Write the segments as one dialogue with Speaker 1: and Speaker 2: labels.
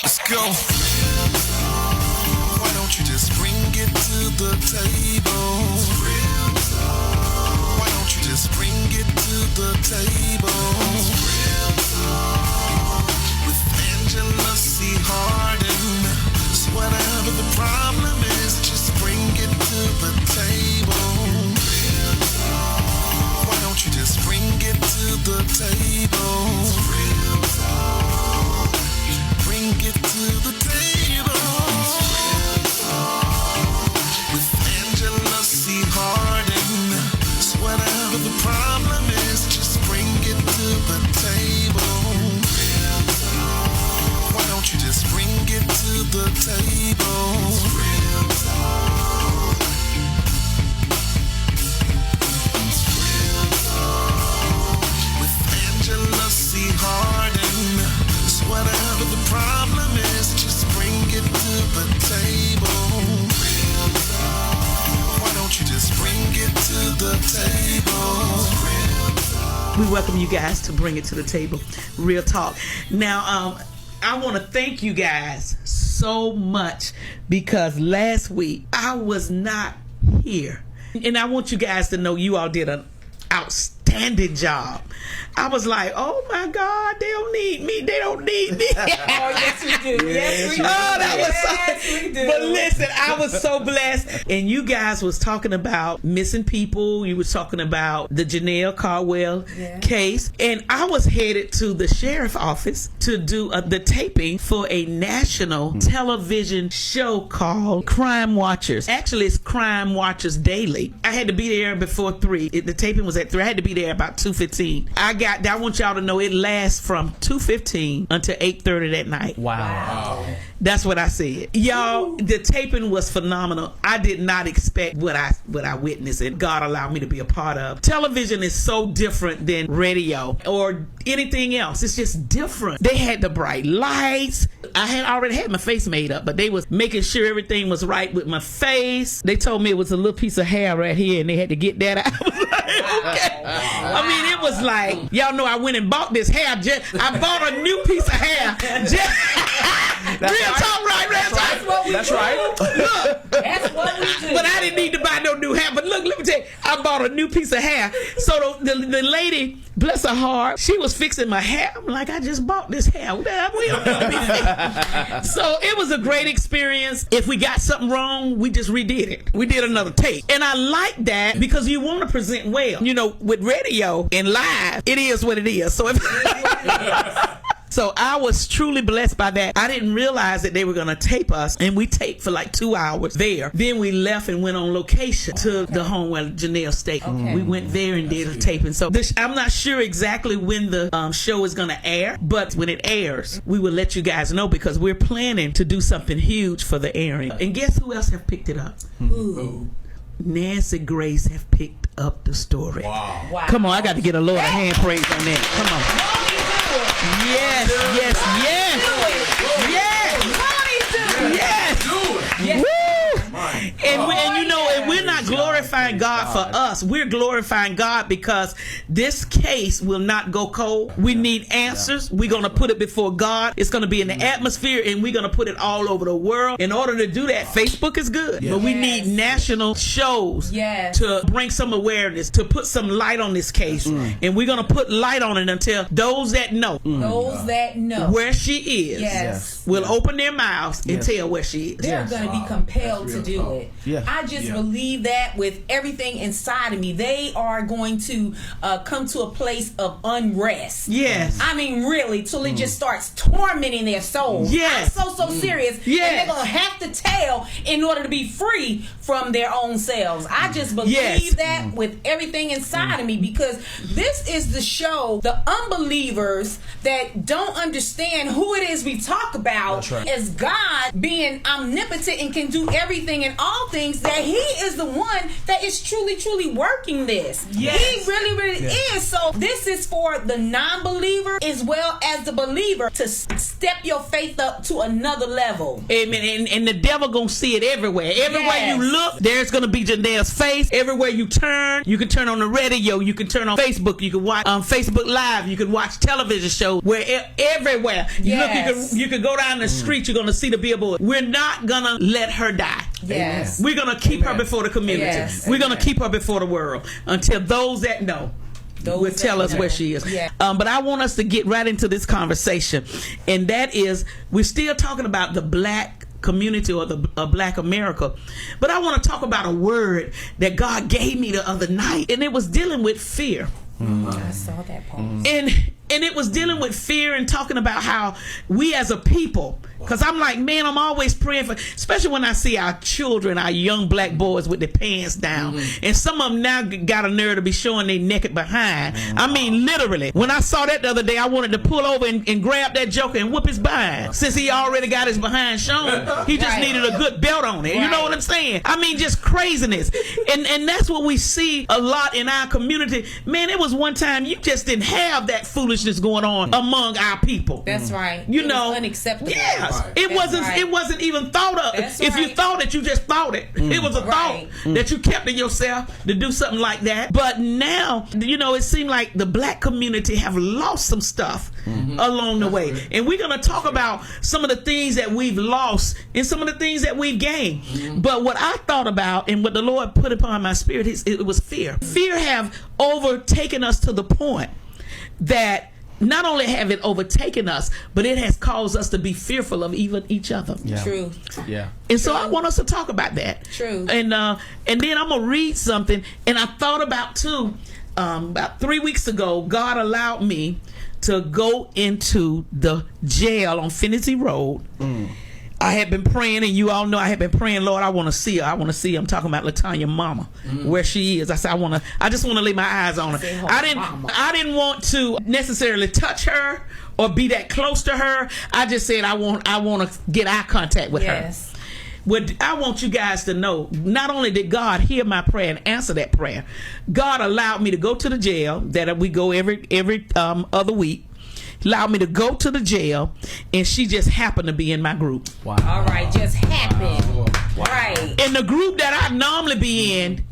Speaker 1: Let's go. Why don't you just bring it to the table? Why don't you just bring it to the table? With Angela C Harden. So whatever the problem is, just bring it to the table. Why don't you just bring it to the table? Bring it to the table. With Angela C Harden. So whatever the problem is, just bring it to the table. Why don't you just bring it to the table? With Angela C Harden. So whatever the problem is, just bring it to the table. Why don't you just bring it to the table?
Speaker 2: We welcome you guys to Bring It to the Table. Real talk. Now, I want to thank you guys so much because last week I was not here. And I want you guys to know you all did an outstanding job. I was like, oh my God, they don't need me. They don't need me.
Speaker 3: Oh, yes, we do. Yes, we do.
Speaker 2: Oh, that was
Speaker 3: yes, we do.
Speaker 2: But listen, I was so blessed. And you guys was talking about missing people. You was talking about the Janelle Caldwell case. And I was headed to the sheriff's office to do the taping for a national television show called Crime Watchers. Actually, it's Crime Watchers Daily. I had to be there before 3. The taping was at 3. I had to be there about 2:15. I want y'all to know it lasts from 2:15 until 8:30 that night.
Speaker 4: Wow.
Speaker 2: That's what I said. Y'all, the taping was phenomenal. I did not expect what I witnessed, and God allowed me to be a part of. Television is so different than radio or anything else. It's just different. They had the bright lights. I had already had my face made up, but they was making sure everything was right with my face. They told me it was a little piece of hair right here, and they had to get that out. I was like, okay. I mean, it was like, y'all know I went and bought this hair. I bought a new piece of hair. Real talk, right?
Speaker 3: That's right.
Speaker 2: Look,
Speaker 3: That's what we do.
Speaker 2: but I didn't need to buy no new hair. But look, let me tell you, I bought a new piece of hair. So the lady, bless her heart, she was fixing my hair. I'm like, I just bought this hair. We don't need it. So it was a great experience. If we got something wrong, we just redid it. We did another take. And I like that because you want to present well. You know, with radio and live, it is what it is. So if So I was truly blessed by that. I didn't realize that they were going to tape us, and we taped for like 2 hours there. Then we left and went on location to the home where Janelle stayed. We went there and did a taping. So I'm not sure exactly when the show is going to air, but when it airs, we will let you guys know because we're planning to do something huge for the airing. And guess who else have picked it up?
Speaker 3: Ooh.
Speaker 2: Nancy Grace have picked up the story.
Speaker 3: Wow.
Speaker 2: Come on, I got to get a Lord of hand praise on that. Come on. Yes. Woo! And you know, and we're not glorifying God for us. We're glorifying God because this case will not go cold. We need answers. We're going to put it before God. It's going to be in the atmosphere, and we're going to put it all over the world. In order to do that, Facebook is good, but we need national shows to bring some awareness, to put some light on this case. And we're going to put light on it until those that know where she is will open their mouths and tell where she is.
Speaker 3: They're going to be compelled to do it. I just believe that with everything inside of me. They are going to come to a place of unrest. I mean, really, till it just starts tormenting their soul. I'm so serious. And they're going to have to tell in order to be free from their own selves. I just believe that with everything inside of me, because this is the show, the unbelievers that don't understand who it is we talk about as God being omnipotent and can do everything and all things, that he is the one that is truly working this.
Speaker 2: Yes.
Speaker 3: He really is. So this is for the non-believer as well as the believer to step your faith up to another level.
Speaker 2: Amen. And the devil gonna see it everywhere. Everywhere you look, there's gonna be Janelle's face. Everywhere you turn, you can turn on the radio, you can turn on Facebook, you can watch Facebook Live, you can watch television shows. Where everywhere you look, you can go down the street, you're gonna see the billboard. We're not gonna let her die.
Speaker 3: Yes.
Speaker 2: We're gonna keep her before the community.
Speaker 3: Yes.
Speaker 2: We're gonna keep her before the world until those that know will tell us where she is.
Speaker 3: Yeah.
Speaker 2: But I want us to get right into this conversation, and that is, we're still talking about the black community or the black America, but I want to talk about a word that God gave me the other night, and it was dealing with fear.
Speaker 3: I saw that part.
Speaker 2: And it was dealing with fear and talking about how we as a people, because I'm like, man, I'm always praying for, especially when I see our children, our young black boys with their pants down. And some of them now got a nerve to be showing their naked behind. I mean, literally. When I saw that the other day, I wanted to pull over and grab that joker and whoop his behind. Since he already got his behind shown, he just needed a good belt on it. You know what I'm saying? I mean, just craziness. And that's what we see a lot in our community. Man, it was one time you just didn't have that foolishness going on among our people.
Speaker 3: That's right.
Speaker 2: You know,
Speaker 3: was unacceptable.
Speaker 2: Yes. It wasn't even thought of.
Speaker 3: That's
Speaker 2: if you thought it, you just thought it. It was a thought that you kept in yourself to do something like that. But now, you know, it seemed like the black community have lost some stuff along the way. And we're going to talk about some of the things that we've lost and some of the things that we've gained. But what I thought about and what the Lord put upon my spirit, it was fear. Fear have overtaken us to the point that not only have it overtaken us, but it has caused us to be fearful of even each other.
Speaker 3: Yeah. True.
Speaker 4: Yeah.
Speaker 2: And so I want us to talk about that.
Speaker 3: True.
Speaker 2: And then I'm gonna read something. And I thought about too, about 3 weeks ago, God allowed me to go into the jail on Finney Road. I had been praying, and you all know I had been praying, Lord, I want to see her. I want to see her. I'm talking about LaTanya mama, where she is. I said, I just want to lay my eyes on her. I didn't want to necessarily touch her or be that close to her. I just said, I want to get eye contact with her. What I want you guys to know, not only did God hear my prayer and answer that prayer, God allowed me to go to the jail that we go every other week. Allowed me to go to the jail, and she just happened to be in my group.
Speaker 3: Wow. All right, just happened. Wow. Right.
Speaker 2: In the group that I normally be in,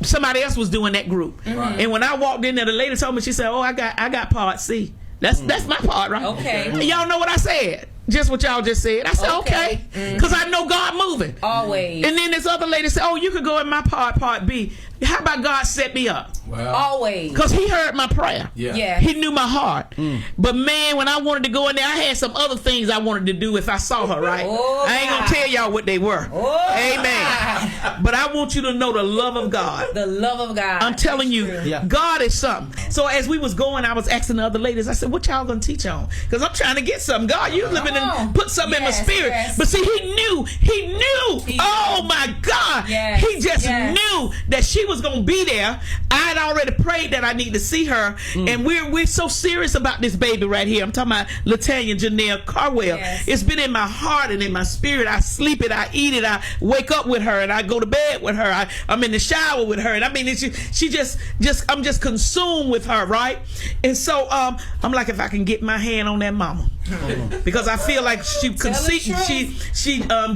Speaker 2: somebody else was doing that group. And when I walked in there, the lady told me, she said, "Oh, I got part C." That's my part, right?
Speaker 3: Okay.
Speaker 2: And y'all know what I said? Just what y'all just said. I said, okay. Because I know God moving.
Speaker 3: Always.
Speaker 2: And then this other lady said, "Oh, you could go in my part B." How about God set me up?
Speaker 4: Well,
Speaker 3: always.
Speaker 2: Because he heard my prayer.
Speaker 3: Yeah.
Speaker 2: He knew my heart. But man, when I wanted to go in there, I had some other things I wanted to do if I saw her, right? I ain't going to tell y'all what they were. Amen. But I want you to know the love of God.
Speaker 3: The love of God.
Speaker 2: I'm telling you, God is something. So as we was going, I was asking the other ladies, I said, what y'all going to teach on? Because I'm trying to get something. God, you living and put something in my spirit. But see, he knew. Oh my God. He just knew that she was going to be there. I had already prayed that I need to see her. And we're so serious about this baby right here. I'm talking about LaTanya Janelle Carwell. It's been in my heart and in my spirit. I sleep it, I eat it, I wake up with her, and I go to bed with her. I'm in the shower with her. And I mean, I'm just consumed with her, right? And so I'm like, if I can get my hand on that mama. Because I feel like she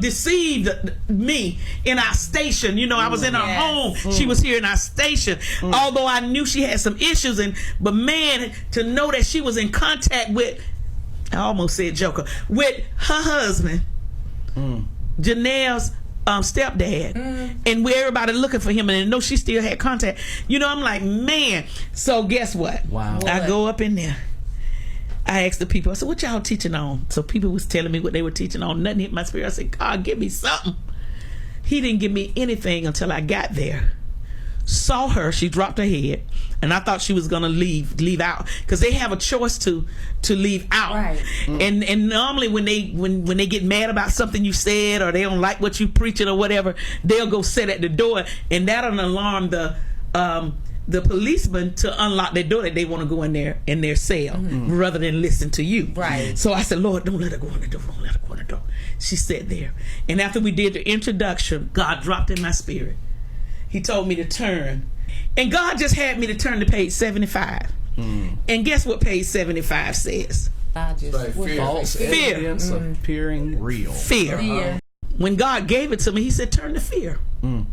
Speaker 2: deceived me in our station. You know, I was in her home. She was here in our station. Although I knew she had some issues, but man, to know that she was in contact with, I almost said Joker, with her husband, Janelle's stepdad, and where everybody looking for him, and I know she still had contact. You know, I'm like, man. So guess what?
Speaker 4: Wow.
Speaker 2: I go up in there. I asked the people, I said, what y'all teaching on? So people was telling me what they were teaching on. Nothing hit my spirit. I said, God, give me something. He didn't give me anything until I got there. Saw her, she dropped her head, and I thought she was gonna leave out, because they have a choice to leave out. Right. And normally when they get mad about something you said, or they don't like what you preaching or whatever, they'll go sit at the door, and that'll alarm the policeman to unlock their door that they want to go in their cell, rather than listen to you. Right. So I said, Lord, don't let her go in the door. Don't let her go in the door. She sat there. And after we did the introduction, God dropped in my spirit. He told me to turn And God just had me to turn to page 75. And guess what page 75 says?
Speaker 4: False evidence appearing real.
Speaker 2: Fear. When God gave it to me, he said, turn to fear. And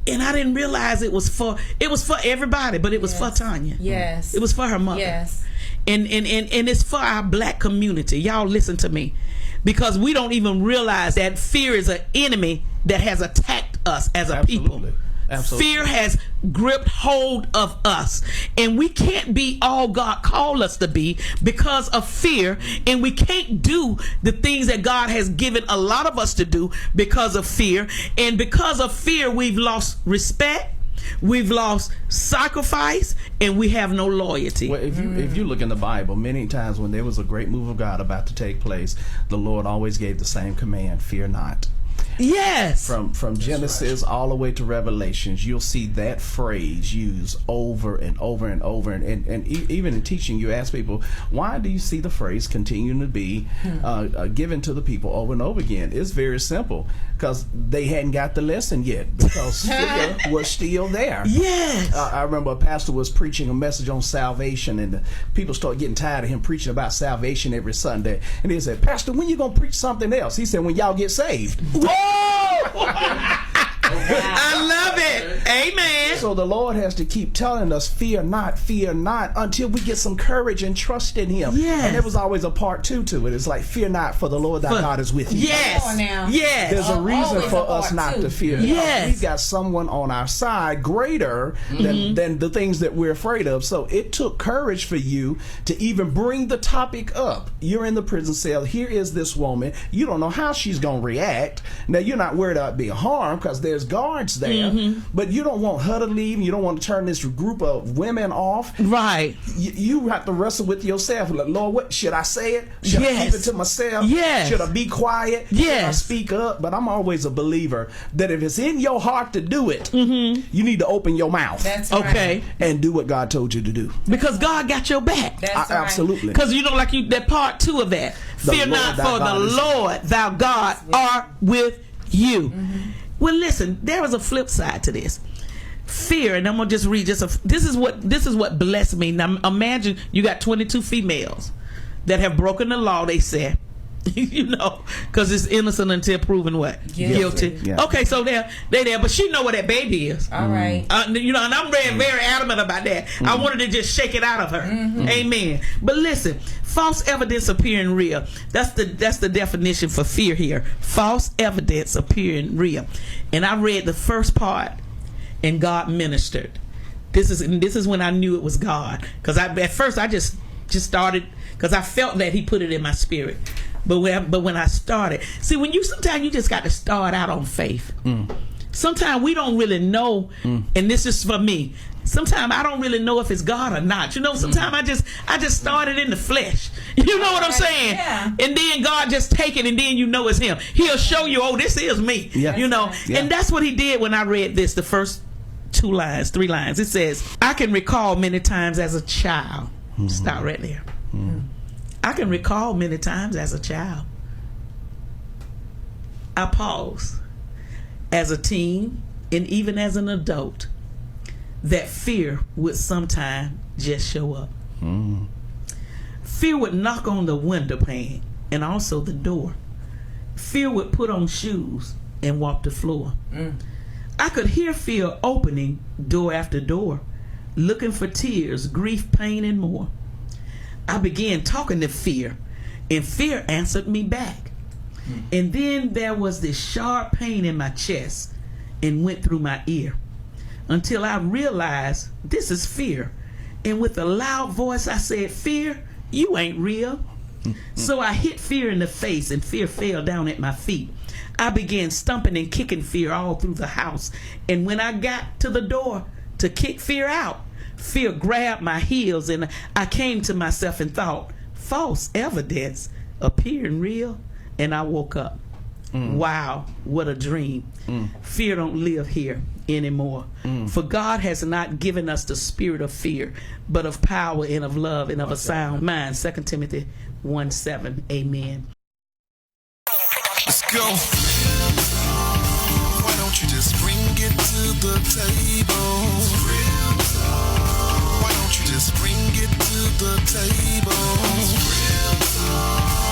Speaker 2: I didn't realize it was for everybody, but it was for Tanya.
Speaker 3: Yes.
Speaker 2: It was for her mother.
Speaker 3: Yes.
Speaker 2: And it's for our black community. Y'all listen to me. Because we don't even realize that fear is an enemy that has attacked us as a people. Absolutely. Fear has gripped hold of us, and we can't be all God called us to be because of fear, and we can't do the things that God has given a lot of us to do because of fear. And because of fear, we've lost respect, we've lost sacrifice, and we have no loyalty.
Speaker 4: Well, if you look in the Bible, many times when there was a great move of God about to take place, the Lord always gave the same command: fear not.
Speaker 2: Yes.
Speaker 4: From Genesis all the way to Revelations, you'll see that phrase used over and over and over. And even in teaching, you ask people, why do you see the phrase continuing to be given to the people over and over again? It's very simple. Because they hadn't got the lesson yet. Because fear was still there.
Speaker 2: Yes.
Speaker 4: I remember a pastor was preaching a message on salvation, and the people started getting tired of him preaching about salvation every Sunday. And he said, Pastor, when you going to preach something else? He said, when y'all get saved.
Speaker 2: Whoa! I love it. Amen.
Speaker 4: So the Lord has to keep telling us, fear not, until we get some courage and trust in him.
Speaker 2: Yes.
Speaker 4: And there was always a part 2 to it. It's like, fear not, for the Lord thy God is with you.
Speaker 2: Yes.
Speaker 3: Come on now.
Speaker 2: Yes.
Speaker 4: There's a reason for us not to fear.
Speaker 2: Yes.
Speaker 4: We've got someone on our side greater than the things that we're afraid of. So it took courage for you to even bring the topic up. You're in the prison cell. Here is this woman. You don't know how she's going to react. Now, you're not worried about being harmed because there's guards there, but you don't want her to leave. You don't want to turn this group of women off.
Speaker 2: Right.
Speaker 4: You have to wrestle with yourself. Like, Lord, what should I say it? Should I keep it to myself?
Speaker 2: Yes.
Speaker 4: Should I be quiet?
Speaker 2: Yes.
Speaker 4: Should I speak up? But I'm always a believer that if it's in your heart to do it, you need to open your mouth.
Speaker 3: That's right.
Speaker 2: Okay.
Speaker 4: And do what God told you to do.
Speaker 2: Because God got your back.
Speaker 3: That's right.
Speaker 4: Absolutely.
Speaker 2: Because that part 2 of that. Fear not, for the Lord thou God are with you. Well, listen, there is a flip side to this. Fear, and I'm gonna just read this is what blessed me. Now imagine you got 22 females that have broken the law, they say. Because it's innocent until proven what? Guilty. Yeah. Okay, so they there, but she know what that baby is.
Speaker 3: All right.
Speaker 2: And I'm very adamant about that. I wanted to just shake it out of her. Amen. But listen, false evidence appearing real. That's the definition for fear here. False evidence appearing real. And I read the first part, and God ministered. This is when I knew it was God. Because at first I just started because I felt that He put it in my spirit. But when I started, see, sometimes you just got to start out on faith. Sometimes we don't really know, and this is for me. Sometimes I don't really know if it's God or not. Sometimes I just started in the flesh. You know what I'm saying? Yeah. And then God just take it, and then it's Him. He'll show you, oh, this is me. Yeah. Yeah. And that's what He did when I read this, the first 3 lines. It says, I can recall many times as a child. Stop right there. I can recall many times as a child. I pause as a teen and even as an adult that fear would sometime just show up. Fear would knock on the window pane and also the door. Fear would put on shoes and walk the floor. I could hear fear opening door after door, looking for tears, grief, pain, and more. I began talking to fear, and fear answered me back. And then there was this sharp pain in my chest and went through my ear until I realized this is fear. And with a loud voice I said, fear, you ain't real. So I hit fear in the face, and fear fell down at my feet. I began stumping and kicking fear all through the house. And when I got to the door to kick fear out, fear grabbed my heels, and I came to myself and thought, false evidence appearing real, and I woke up. Wow, what a dream. Fear don't live here anymore. For God has not given us the spirit of fear, but of power and of love and of a sound mind. 2 Timothy 1:7. Amen.
Speaker 1: Let's go. don't you just bring it to the table? Real talk. Why don't you just bring it to the table? Real talk.